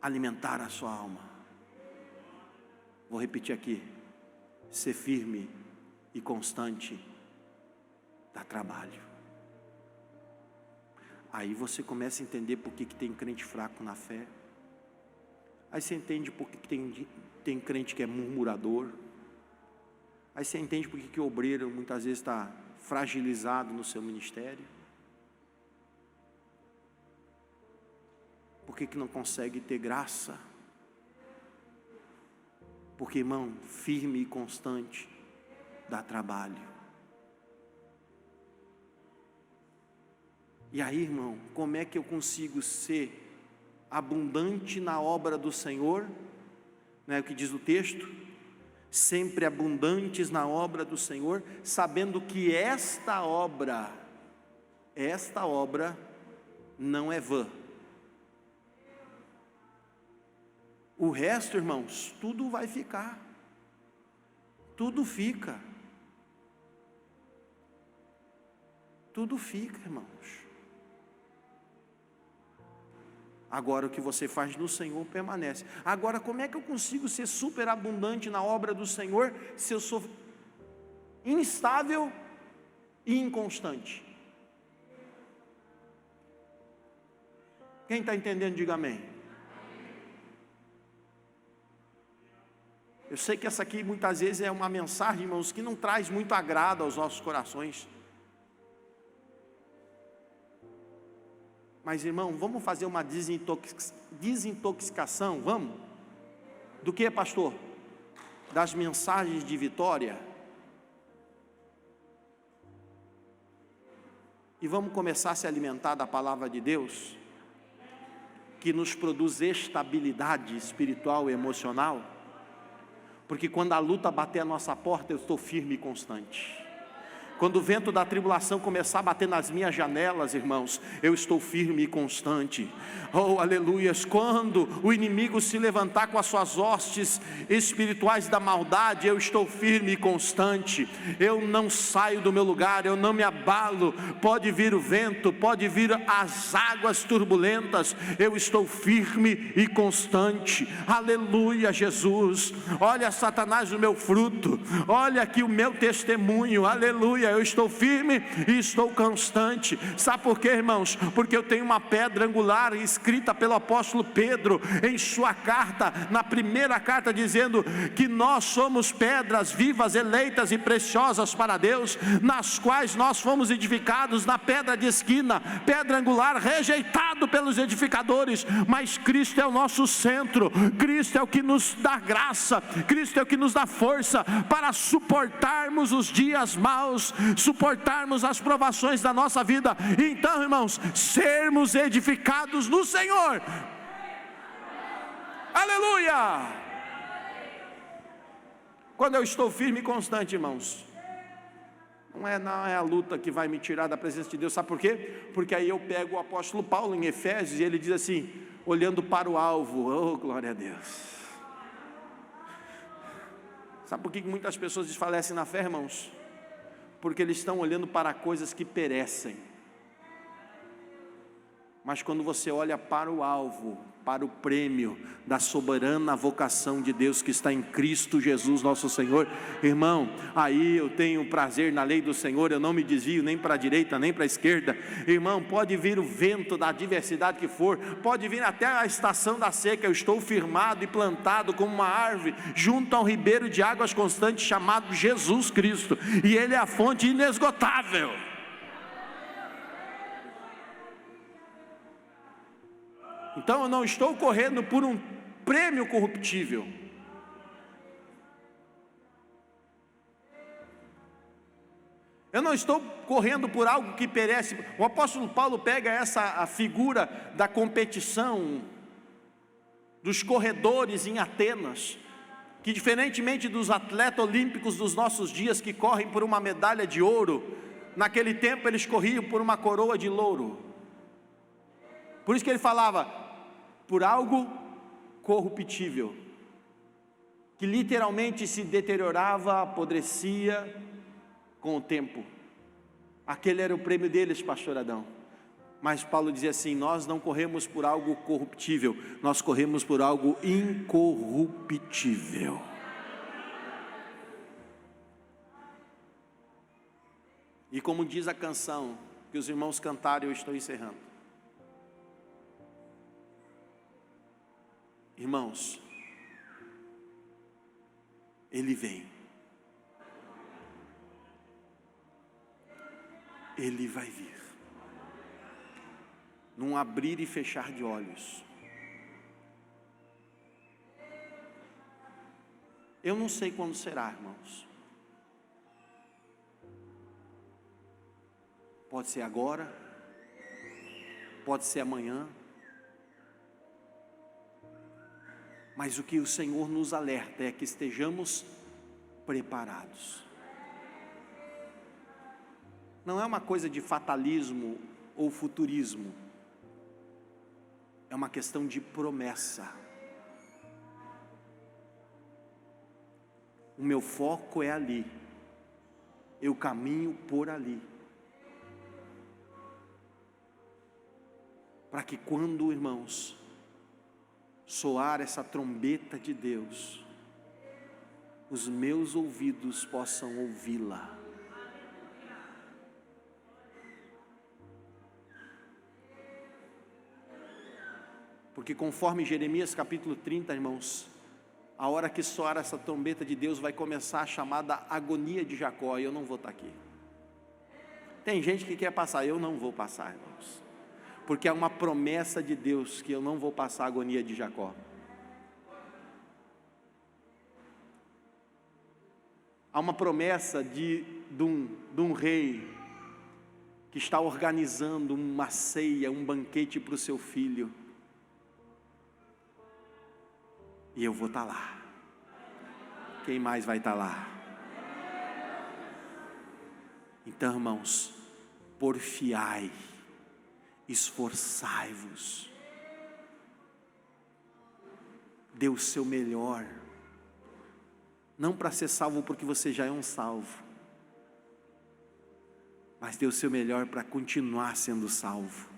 alimentar a sua alma. Vou repetir aqui: ser firme e constante dá trabalho. Aí você começa a entender por que tem crente fraco na fé. Aí você entende por que tem crente que é murmurador. Aí você entende por que o obreiro muitas vezes está fragilizado no seu ministério. Por que não consegue ter graça? Porque, irmão, firme e constante dá trabalho. E aí, irmão, como é que eu consigo ser abundante na obra do Senhor? Não é o que diz o texto? Sempre abundantes na obra do Senhor, sabendo que esta obra não é vã. O resto, irmãos, tudo vai ficar. Tudo fica. Tudo fica, irmãos. Agora o que você faz no Senhor permanece. Agora, como é que eu consigo ser superabundante na obra do Senhor se eu sou instável e inconstante? Quem está entendendo, diga amém. Eu sei que essa aqui muitas vezes é uma mensagem, irmãos, que não traz muito agrado aos nossos corações. Mas, irmão, vamos fazer uma desintoxicação, vamos? Do que, pastor? Das mensagens de vitória. E vamos começar a se alimentar da palavra de Deus, que nos produz estabilidade espiritual e emocional. Porque quando a luta bater a nossa porta, eu estou firme e constante. Quando o vento da tribulação começar a bater nas minhas janelas, irmãos, eu estou firme e constante. Oh, aleluias. Quando o inimigo se levantar com as suas hostes espirituais da maldade, eu estou firme e constante. Eu não saio do meu lugar, eu não me abalo. Pode vir o vento, pode vir as águas turbulentas, eu estou firme e constante. Aleluia, Jesus. Olha, Satanás, o meu fruto, olha aqui o meu testemunho. Aleluia. Eu estou firme e estou constante. Sabe por quê, irmãos? Porque eu tenho uma pedra angular escrita pelo apóstolo Pedro em sua carta, na primeira carta, dizendo que nós somos pedras vivas, eleitas e preciosas para Deus, nas quais nós fomos edificados na pedra de esquina, pedra angular, rejeitado pelos edificadores, mas Cristo é o nosso centro. Cristo é o que nos dá graça, Cristo é o que nos dá força para suportarmos os dias maus, suportarmos as provações da nossa vida. Então, irmãos, sermos edificados no Senhor. Aleluia! Quando eu estou firme e constante, irmãos, não é a luta que vai me tirar da presença de Deus. Sabe por quê? Porque aí eu pego o apóstolo Paulo em Efésios, e ele diz assim, olhando para o alvo. Oh, glória a Deus. Sabe por que muitas pessoas desfalecem na fé, irmãos? Porque eles estão olhando para coisas que perecem. Mas quando você olha para o alvo, para o prêmio da soberana vocação de Deus que está em Cristo Jesus nosso Senhor, irmão, aí eu tenho prazer na lei do Senhor, eu não me desvio nem para a direita nem para a esquerda. Irmão, pode vir o vento da adversidade que for, pode vir até a estação da seca, eu estou firmado e plantado como uma árvore junto a um ribeiro de águas constantes chamado Jesus Cristo, e Ele é a fonte inesgotável. Então eu não estou correndo por um prêmio corruptível. Eu não estou correndo por algo que perece. O apóstolo Paulo pega a figura da competição dos corredores em Atenas, que diferentemente dos atletas olímpicos dos nossos dias que correm por uma medalha de ouro, naquele tempo eles corriam por uma coroa de louro. Por isso que ele falava, por algo corruptível, que literalmente se deteriorava, apodrecia com o tempo. Aquele era o prêmio deles, pastor Adão. Mas Paulo dizia assim: nós não corremos por algo corruptível, nós corremos por algo incorruptível. E como diz a canção que os irmãos cantaram, eu estou encerrando. Irmãos, Ele vem. Ele vai vir. Num abrir e fechar de olhos. Eu não sei quando será, irmãos. Pode ser agora, pode ser amanhã, mas o que o Senhor nos alerta é que estejamos preparados. Não é uma coisa de fatalismo ou futurismo, é uma questão de promessa. O meu foco é ali, eu caminho por ali. Para que quando, irmãos, soar essa trombeta de Deus, os meus ouvidos possam ouvi-la. Porque conforme Jeremias capítulo 30, irmãos, a hora que soar essa trombeta de Deus vai começar a chamada agonia de Jacó, e eu não vou estar aqui. Tem gente que quer passar, eu não vou passar, irmãos. Porque é uma promessa de Deus que eu não vou passar a agonia de Jacó. Há uma promessa de um rei que está organizando uma ceia, um banquete para o seu filho. E eu vou estar lá. Quem mais vai estar lá? Então, irmãos, porfiai, esforçai-vos, dê o seu melhor, não para ser salvo porque você já é um salvo, mas dê o seu melhor para continuar sendo salvo.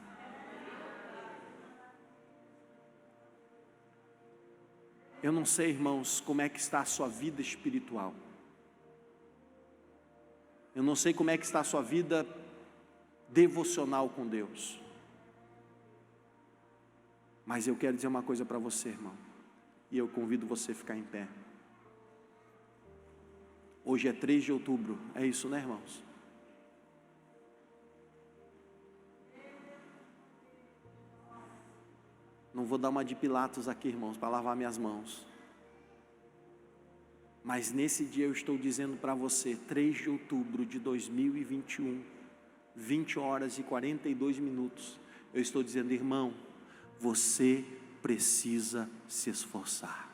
Eu não sei, irmãos, como é que está a sua vida espiritual, eu não sei como é que está a sua vida devocional com Deus, mas eu quero dizer uma coisa para você, irmão, e eu convido você a ficar em pé. Hoje é 3 de outubro, é isso, né, irmãos? Não vou dar uma de Pilatos aqui, irmãos, para lavar minhas mãos. Mas nesse dia eu estou dizendo para você, 3 de outubro de 2021, 20 horas e 42 minutos, eu estou dizendo, irmão, você precisa se esforçar.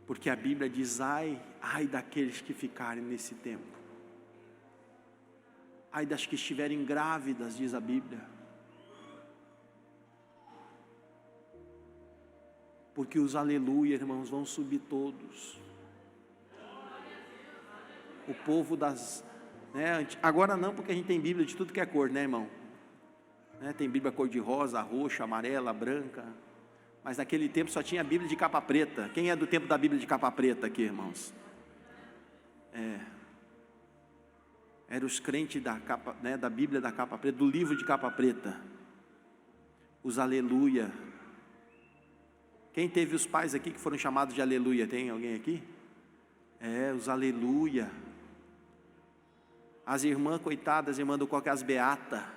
Porque a Bíblia diz, ai daqueles que ficarem nesse tempo. Ai das que estiverem grávidas, diz a Bíblia. Porque os aleluia, irmãos, vão subir todos. O povo das... agora não, porque a gente tem Bíblia de tudo que é cor, né, irmão? Tem Bíblia cor de rosa, roxa, amarela, branca. Mas naquele tempo só tinha a Bíblia de capa preta. Quem é do tempo da Bíblia de capa preta aqui, irmãos? Eram os crentes da capa, da Bíblia da capa preta, do livro de capa preta. Os aleluia. Quem teve os pais aqui que foram chamados de aleluia? Tem alguém aqui? Os aleluia. As irmãs, coitadas, irmã do qual que é as beata.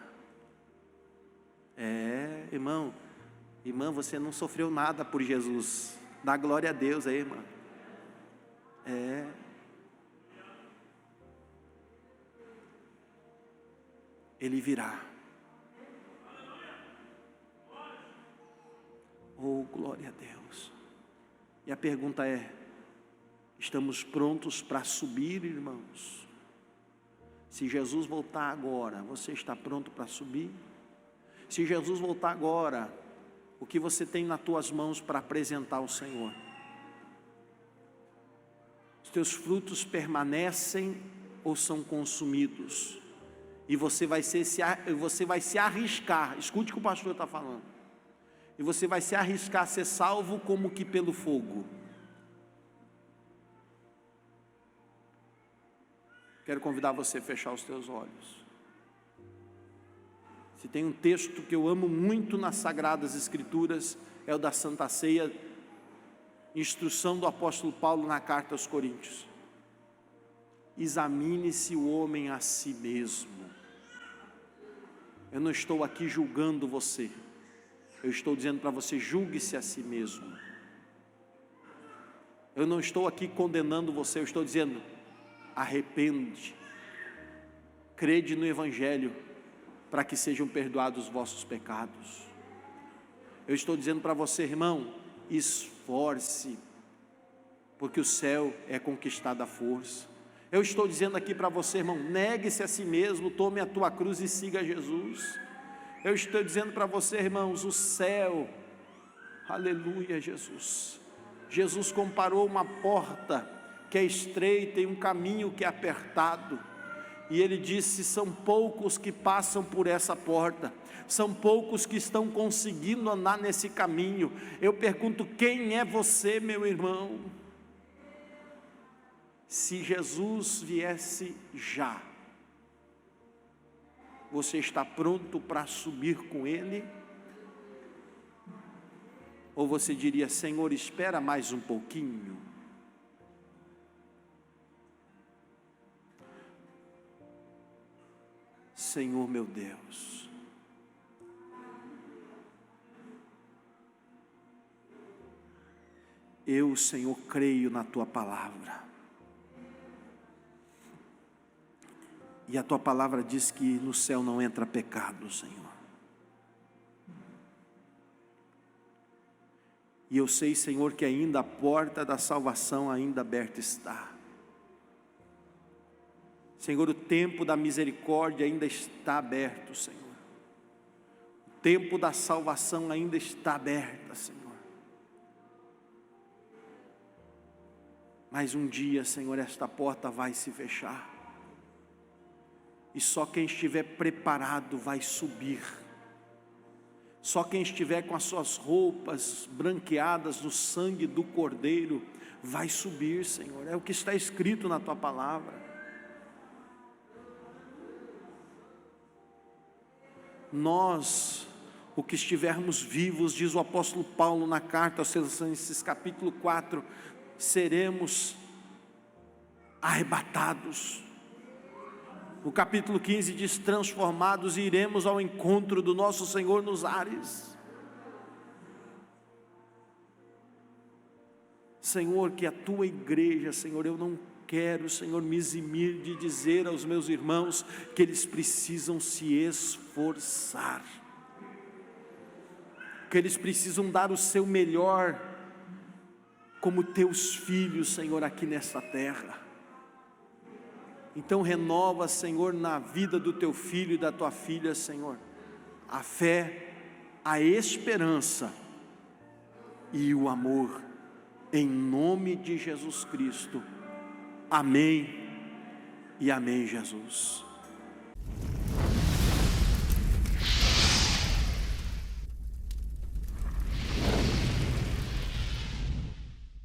Irmã, você não sofreu nada por Jesus. Dá glória a Deus aí, irmã. Ele virá. Oh, glória a Deus. E a pergunta é: estamos prontos para subir, irmãos? Se Jesus voltar agora, você está pronto para subir? Se Jesus voltar agora, O que você tem nas tuas mãos para apresentar ao Senhor? Os teus frutos permanecem ou são consumidos? E você vai se arriscar, escute o que o pastor está falando, e você vai se arriscar a ser salvo como que pelo fogo. Quero convidar você a fechar os teus olhos. Se tem um texto que eu amo muito nas Sagradas Escrituras, é o da Santa Ceia, instrução do apóstolo Paulo na carta aos Coríntios. Examine-se o homem a si mesmo. Eu não estou aqui julgando você, eu estou dizendo para você, julgue-se a si mesmo. Eu não estou aqui condenando você, eu estou dizendo, arrepende, crede no Evangelho, para que sejam perdoados os vossos pecados. Eu estou dizendo para você, irmão, esforce, porque o céu é conquistado à força. Eu estou dizendo aqui para você, irmão, negue-se a si mesmo, tome a tua cruz e siga Jesus. Eu estou dizendo para você, irmãos, o céu, aleluia, Jesus. Jesus comparou uma porta que é estreita e um caminho que é apertado, e ele disse, são poucos que passam por essa porta, são poucos que estão conseguindo andar nesse caminho. Eu pergunto, quem é você, meu irmão? Se Jesus viesse já, você está pronto para subir com Ele? Ou você diria, Senhor, espera mais um pouquinho? Senhor meu Deus, eu, Senhor, creio na Tua palavra, e a Tua palavra diz que no céu não entra pecado, Senhor, e eu sei, Senhor, que ainda a porta da salvação ainda aberta está. Senhor, o tempo da misericórdia ainda está aberto, Senhor. O tempo da salvação ainda está aberto, Senhor. Mas um dia, Senhor, esta porta vai se fechar. E só quem estiver preparado vai subir. Só quem estiver com as suas roupas branqueadas no sangue do Cordeiro vai subir, Senhor. É o que está escrito na Tua palavra. Nós, o que estivermos vivos, diz o apóstolo Paulo na carta aos Tessalonicenses capítulo 4, seremos arrebatados. No capítulo 15 diz, transformados, e iremos ao encontro do nosso Senhor nos ares. Senhor, que a Tua igreja, Senhor, eu não quero, Senhor, me eximir de dizer aos meus irmãos que eles precisam se esforçar, que eles precisam dar o seu melhor como Teus filhos, Senhor, aqui nesta terra. Então renova, Senhor, na vida do Teu filho e da Tua filha, Senhor, a fé, a esperança e o amor, em nome de Jesus Cristo. Amém e amém, Jesus.